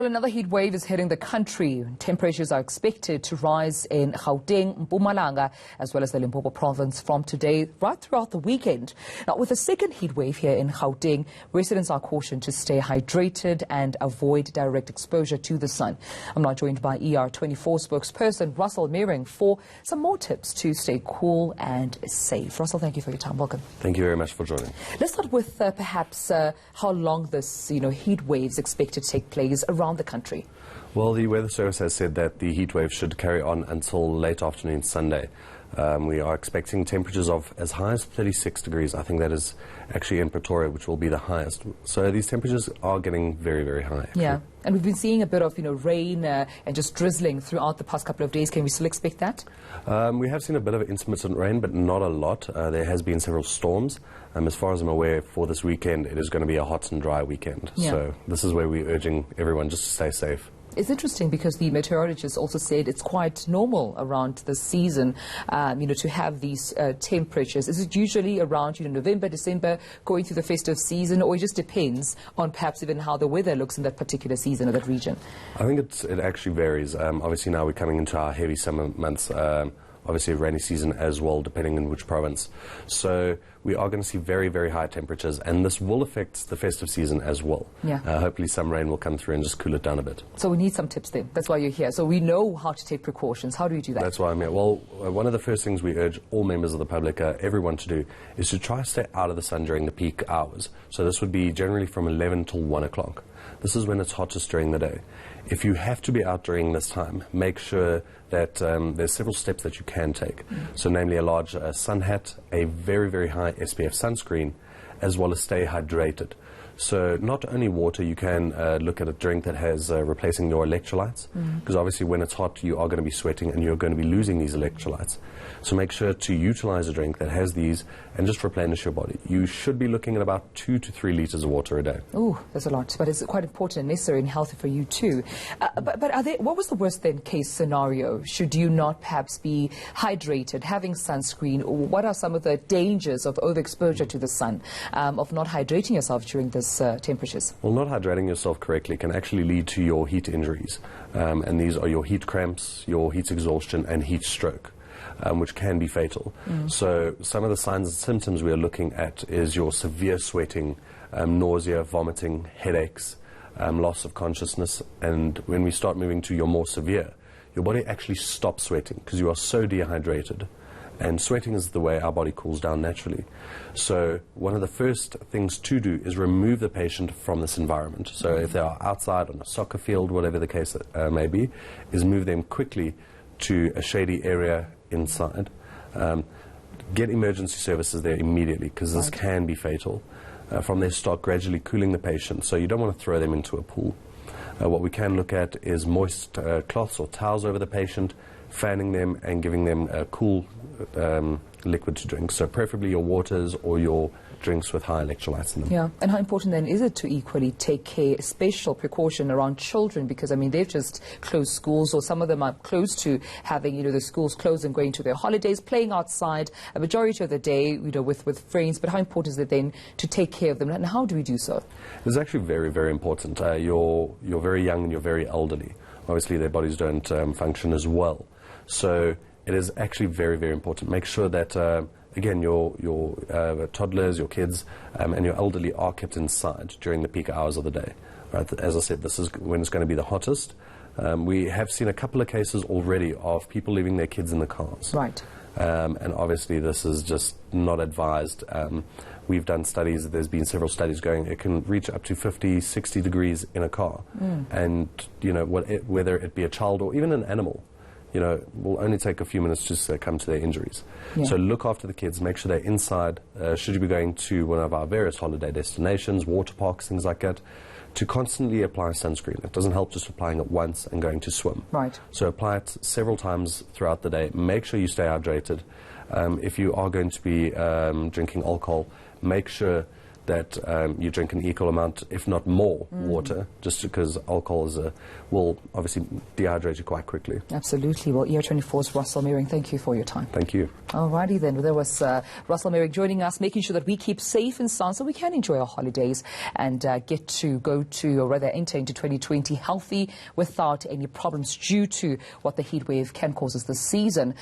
Well, another heat wave is hitting the country. Temperatures are expected to rise in Gauteng, Mpumalanga, as well as the Limpopo province from today right throughout the weekend. Now, with a second heat wave here in Gauteng, residents are cautioned to stay hydrated and avoid direct exposure to the sun. I'm now joined by ER24 spokesperson Russell Meering for some more tips to stay cool and safe. Russell, thank you for your time. Welcome. Thank you very much for joining. Let's start with perhaps how long this heat wave is expected to take place around the country. Well, the Weather Service has said that the heat wave should carry on until late afternoon Sunday. We are expecting temperatures of as high as 36 degrees. I think that is actually in Pretoria, which will be the highest. So these temperatures are getting very, very high. Actually. Yeah, and we've been seeing a bit of rain and just drizzling throughout the past couple of days. Can we still expect that? We have seen a bit of intermittent rain, but not a lot. There has been several storms. As far as I'm aware, for this weekend, it is going to be a hot and dry weekend. Yeah. So this is where we're urging everyone just to stay safe. It's interesting because the meteorologist also said it's quite normal around this season, to have these temperatures. Is it usually around, November, December, going through the festive season, or it just depends on perhaps even how the weather looks in that particular season or that region? I think it actually varies. Obviously now we're coming into our heavy summer months. Obviously a rainy season as well, depending on which province. So we are going to see very, very high temperatures, and this will affect the festive season as well. Yeah. Hopefully some rain will come through and just cool it down a bit. So we need some tips then. That's why you're here. So we know how to take precautions. How do we do that? That's why I'm here. Well, one of the first things we urge all members of the public, everyone to do, is to try to stay out of the sun during the peak hours. So this would be generally from 11 till 1 o'clock. This is when it's hottest during the day. If you have to be out during this time, make sure that there's several steps that you can take. So namely a large sun hat, a very, very high SPF sunscreen, as well as stay hydrated. So not only water, you can look at a drink that has replacing your electrolytes, because obviously when it's hot you are going to be sweating and you're going to be losing these electrolytes. So make sure to utilize a drink that has these and just replenish your body. You should be looking at about 2 to 3 liters of water a day. Oh, that's a lot, but it's quite important and necessary and healthy for you too. But what was the worst then case scenario? Should you not perhaps be hydrated, having sunscreen? Or what are some of the dangers of overexposure to the sun, of not hydrating yourself during this temperatures? Well, not hydrating yourself correctly can actually lead to your heat injuries. And these are your heat cramps, your heat exhaustion and heat stroke. Which can be fatal. So some of the signs and symptoms we are looking at is your severe sweating, nausea, vomiting, headaches, loss of consciousness, and when we start moving to your more severe, your body actually stops sweating because you are so dehydrated. And sweating is the way our body cools down naturally. So one of the first things to do is remove the patient from this environment. So if they are outside on a soccer field, whatever the case may be, is move them quickly to a shady area inside. Get emergency services there immediately because this can be fatal. From there, start gradually cooling the patient, so you don't want to throw them into a pool. What we can look at is moist cloths or towels over the patient, fanning them and giving them a cool liquid to drink, so preferably your waters or your drinks with high electrolytes in them. Yeah, and how important then is it to equally take care, special precaution around children, because they've just closed schools, or some of them are close to having the schools closed and going to their holidays, playing outside a majority of the day with friends. But how important is it then to take care of them, and how do we do so? It's actually very, very important. You're very young and you're very elderly. Obviously their bodies don't function as well, so it is actually very, very important. Make sure that again, your toddlers, your kids, and your elderly are kept inside during the peak hours of the day. Right? As I said, this is when it's going to be the hottest. We have seen a couple of cases already of people leaving their kids in the cars. Right. And obviously this is just not advised. We've done studies, there's been several studies going, it can reach up to 50, 60 degrees in a car. And, whether it be a child or even an animal, will only take a few minutes just to come to their injuries. Yeah. So look after the kids, make sure they're inside. Should you be going to one of our various holiday destinations, water parks, things like that, to constantly apply sunscreen. It doesn't help just applying it once and going to swim. Right. So apply it several times throughout the day. Make sure you stay hydrated. If you are going to be drinking alcohol, make sure that you drink an equal amount, if not more, water, just because alcohol will obviously dehydrate you quite quickly. Absolutely. Well, ER24's Russell Merring, thank you for your time. Thank you. Alrighty then. There was Russell Merring joining us, making sure that we keep safe and sound so we can enjoy our holidays and get to go to, or rather enter into 2020 healthy without any problems due to what the heat wave can cause us this season.